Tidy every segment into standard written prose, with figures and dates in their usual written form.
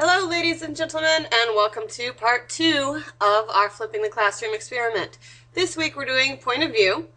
Hello ladies and gentlemen, and welcome to part 2 of our Flipping the Classroom experiment. This week we're doing point of view.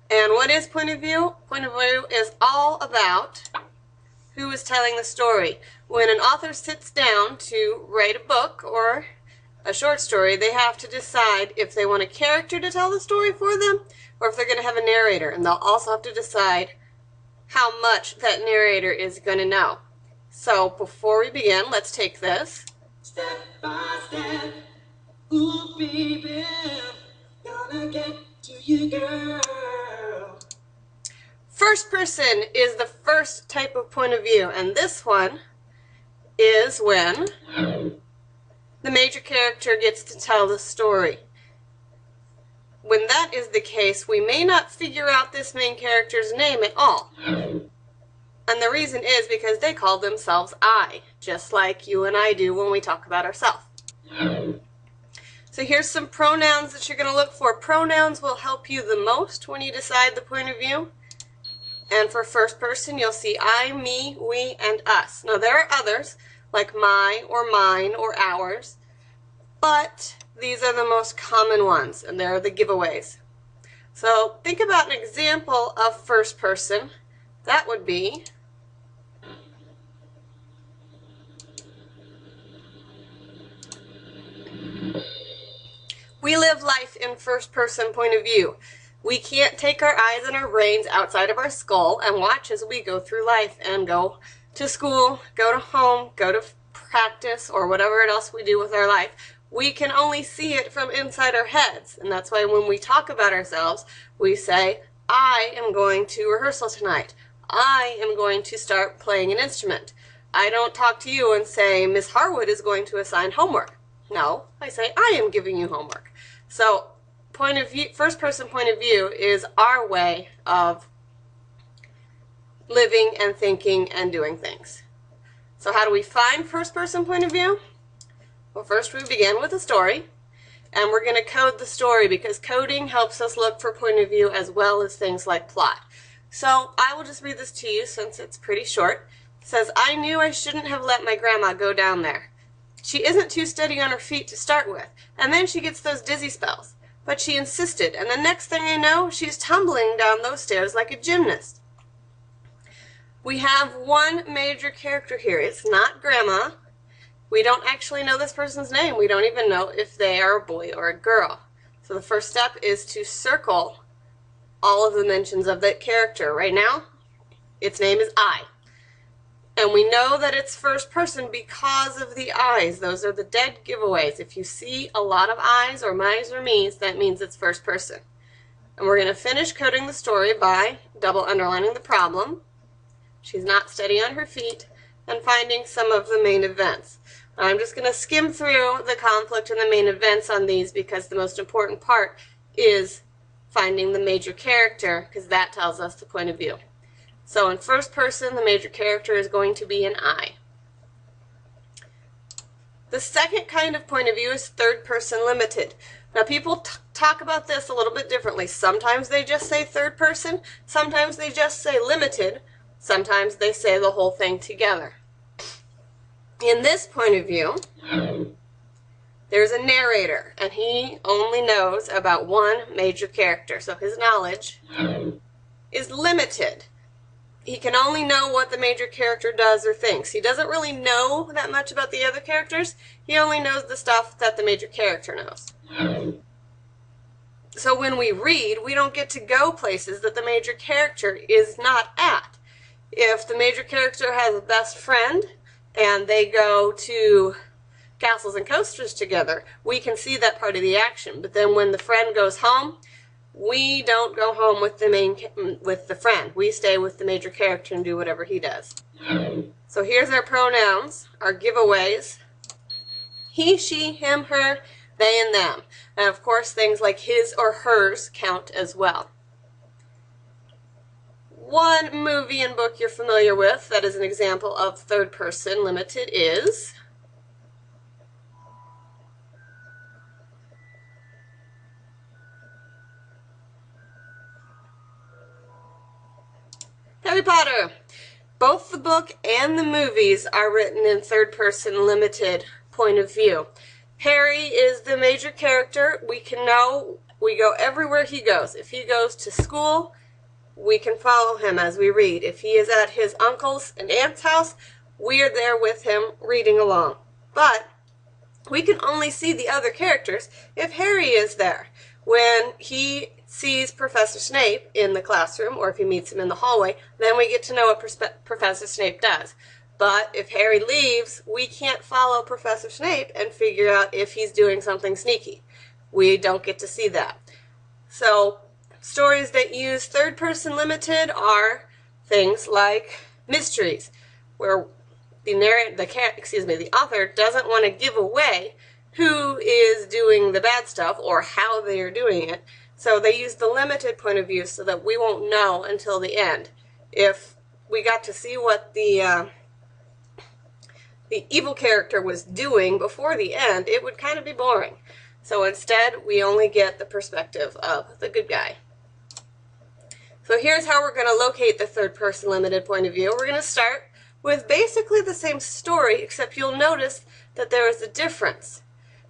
And what is point of view? Point of view is all about who is telling the story. When an author sits down to write a book or a short story, they have to decide if they want a character to tell the story for them or if they're going to have a narrator. And they'll also have to decide how much that narrator is going to know. So before we begin, let's take this. Step by step, ooh baby, gonna get to you, girl. First person is the first type of point of view, and this one is when the major character gets to tell the story. When that is the case, we may not figure out this main character's name at all. And the reason is because they call themselves I, just like you and I do when we talk about ourselves. So here's some pronouns that you're going to look for. Pronouns will help you the most when you decide the point of view. And for first person, you'll see I, me, we, and us. Now there are others, like my, or mine, or ours, but these are the most common ones, and they're the giveaways. So think about an example of first person. That would be we live life in first-person point of view. We can't take our eyes and our brains outside of our skull and watch as we go through life and go to school, go to home, go to practice, or whatever else we do with our life. We can only see it from inside our heads, and that's why when we talk about ourselves, we say, I am going to rehearsal tonight. I am going to start playing an instrument. I don't talk to you and say, Miss Harwood is going to assign homework. No, I say, I am giving you homework. So, point of view, first person point of view is our way of living and thinking and doing things. So how do we find first person point of view? Well, first we begin with a story, and we're going to code the story because coding helps us look for point of view as well as things like plot. So I will just read this to you since it's pretty short. It says, I knew I shouldn't have let my grandma go down there. She isn't too steady on her feet to start with, and then she gets those dizzy spells. But she insisted, and the next thing I know, she's tumbling down those stairs like a gymnast. We have one major character here. It's not Grandma. We don't actually know this person's name. We don't even know if they are a boy or a girl. So the first step is to circle all of the mentions of that character. Right now, its name is I. And we know that it's first person because of the I's. Those are the dead giveaways. If you see a lot of I's or my's or me's, that means it's first person. And we're going to finish coding the story by double underlining the problem. She's not steady on her feet, and finding some of the main events. I'm just going to skim through the conflict and the main events on these because the most important part is finding the major character, because that tells us the point of view. So in first person, the major character is going to be an I. The second kind of point of view is third person limited. Now people talk about this a little bit differently. Sometimes they just say third person, sometimes they just say limited, sometimes they say the whole thing together. In this point of view, there's a narrator, and he only knows about one major character, so his knowledge is limited. He can only know what the major character does or thinks. He doesn't really know that much about the other characters. He only knows the stuff that the major character knows. So when we read, we don't get to go places that the major character is not at. If the major character has a best friend and they go to castles and coasters together, we can see that part of the action. But then when the friend goes home, we don't go home with the friend. We stay with the major character and do whatever he does. So here's our pronouns, our giveaways. He, she, him, her, they, and them. And of course things like his or hers count as well. One movie and book you're familiar with that is an example of third person limited is Harry Potter. Both the book and the movies are written in third-person limited point of view. Harry is the major character. We go everywhere he goes. If he goes to school, we can follow him as we read. If he is at his uncle's and aunt's house, we are there with him reading along. But we can only see the other characters if Harry is there. When he sees Professor Snape in the classroom, or if he meets him in the hallway, then we get to know what Professor Snape does. But if Harry leaves, we can't follow Professor Snape and figure out if he's doing something sneaky. We don't get to see that. So stories that use third-person limited are things like mysteries, where the author doesn't want to give away who is doing the bad stuff or how they are doing it. So they use the limited point of view so that we won't know until the end. If we got to see what the evil character was doing before the end, it would kind of be boring. So instead, we only get the perspective of the good guy. So here's how we're going to locate the third-person limited point of view. We're going to start with basically the same story, except you'll notice that there is a difference.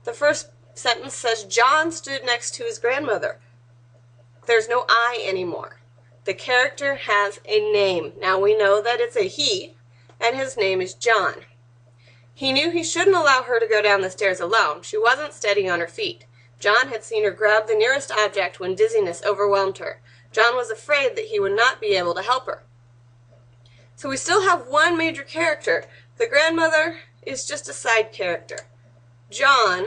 The first sentence says, John stood next to his grandmother. There's no I anymore. The character has a name. Now we know that it's a he, and his name is John. He knew he shouldn't allow her to go down the stairs alone. She wasn't steady on her feet. John had seen her grab the nearest object when dizziness overwhelmed her. John was afraid that he would not be able to help her. So we still have one major character. The grandmother is just a side character. John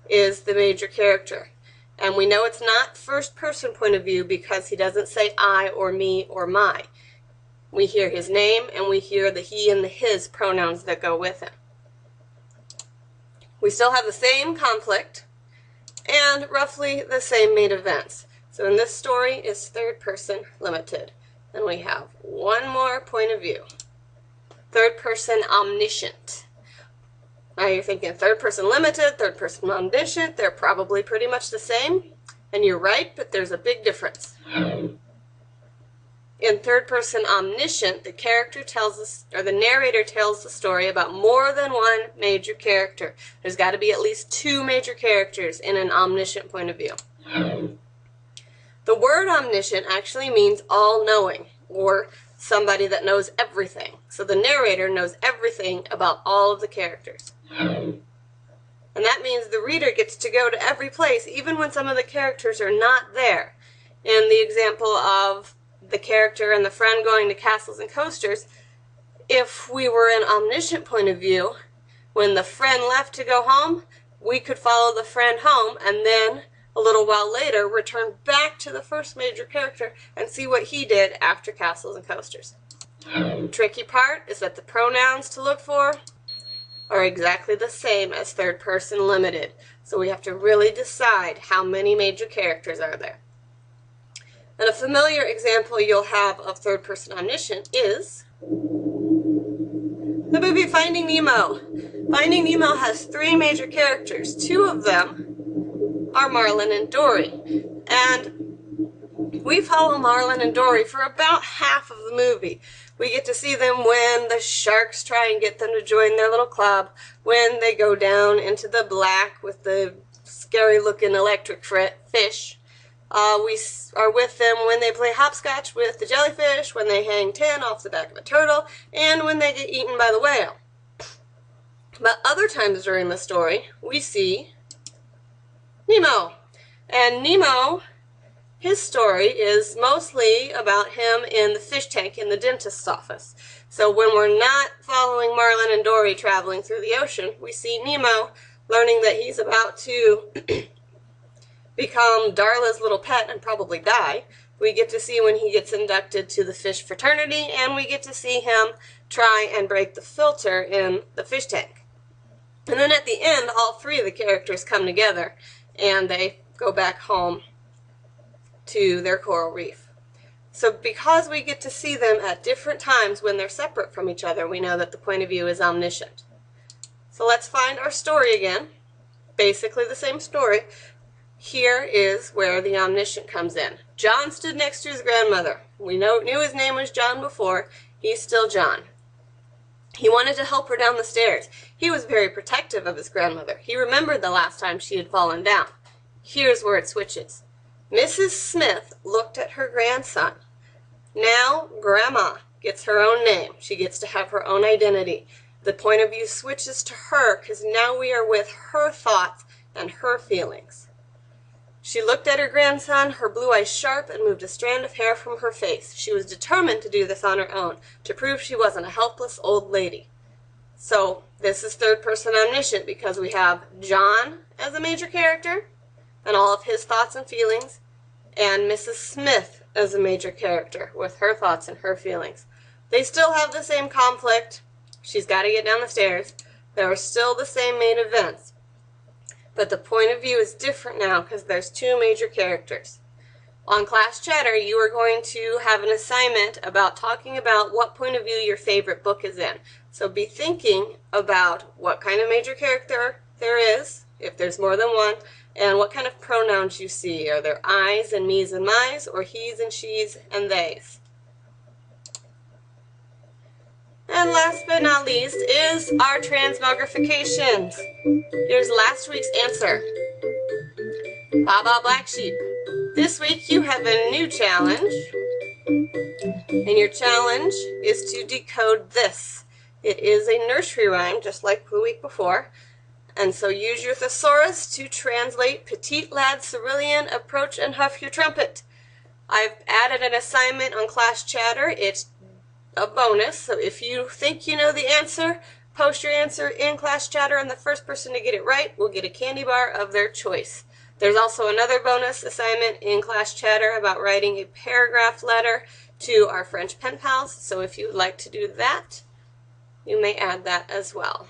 is the major character. And we know it's not first-person point of view because he doesn't say I or me or my. We hear his name and we hear the he and the his pronouns that go with him. We still have the same conflict and roughly the same main events. So in this story is third-person limited. Then we have one more point of view. Third-person omniscient. Now you're thinking third-person limited, third-person omniscient, they're probably pretty much the same. And you're right, but there's a big difference. In third-person omniscient, the narrator tells the story about more than one major character. There's got to be at least two major characters in an omniscient point of view. The word omniscient actually means all-knowing, or somebody that knows everything. So the narrator knows everything about all of the characters. And that means the reader gets to go to every place, even when some of the characters are not there. In the example of the character and the friend going to castles and coasters, if we were in omniscient point of view, when the friend left to go home, we could follow the friend home and then a little while later return back to the first major character and see what he did after castles and coasters. The tricky part is that the pronouns to look for are exactly the same as third-person limited, so we have to really decide how many major characters are there. And a familiar example you'll have of third-person omniscient is the movie Finding Nemo. Finding Nemo has three major characters. Two of them are Marlin and Dory. And we follow Marlin and Dory for about half of the movie. We get to see them when the sharks try and get them to join their little club, when they go down into the black with the scary-looking electric fish. We are with them when they play hopscotch with the jellyfish, when they hang 10 off the back of a turtle, and when they get eaten by the whale. But other times during the story, we see Nemo. And Nemo, his story is mostly about him in the fish tank in the dentist's office. So when we're not following Marlin and Dory traveling through the ocean, we see Nemo learning that he's about to become Darla's little pet and probably die. We get to see when he gets inducted to the fish fraternity, and we get to see him try and break the filter in the fish tank. And then at the end, all three of the characters come together and they go back home to their coral reef. So because we get to see them at different times when they're separate from each other, we know that the point of view is omniscient. So let's find our story again. Basically the same story. Here is where the omniscient comes in. John stood next to his grandmother. We knew his name was John before. He's still John. He wanted to help her down the stairs. He was very protective of his grandmother. He remembered the last time she had fallen down. Here's where it switches. Mrs. Smith looked at her grandson. Now Grandma gets her own name. She gets to have her own identity. The point of view switches to her because now we are with her thoughts and her feelings. She looked at her grandson, her blue eyes sharp, and moved a strand of hair from her face. She was determined to do this on her own, to prove she wasn't a helpless old lady. So this is third person omniscient because we have John as a major character and all of his thoughts and feelings, and Mrs. Smith as a major character with her thoughts and her feelings. They still have the same conflict. She's got to get down the stairs. There are still the same main events. But the point of view is different now because there's two major characters. On Class Chatter, you are going to have an assignment about talking about what point of view your favorite book is in. So be thinking about what kind of major character there is, if there's more than one, and what kind of pronouns you see. Are there I's and me's and my's, or he's and she's and they's? And last but not least is our transmogrifications. Here's last week's answer. Baba Black Sheep. This week you have a new challenge. And your challenge is to decode this. It is a nursery rhyme, just like the week before. And so use your thesaurus to translate petite lad cerulean, approach and huff your trumpet. I've added an assignment on Class Chatter. It's a bonus, so if you think you know the answer, post your answer in Class Chatter, and the first person to get it right will get a candy bar of their choice. There's also another bonus assignment in Class Chatter about writing a paragraph letter to our French pen pals, so if you would like to do that, you may add that as well.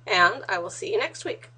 And I will see you next week.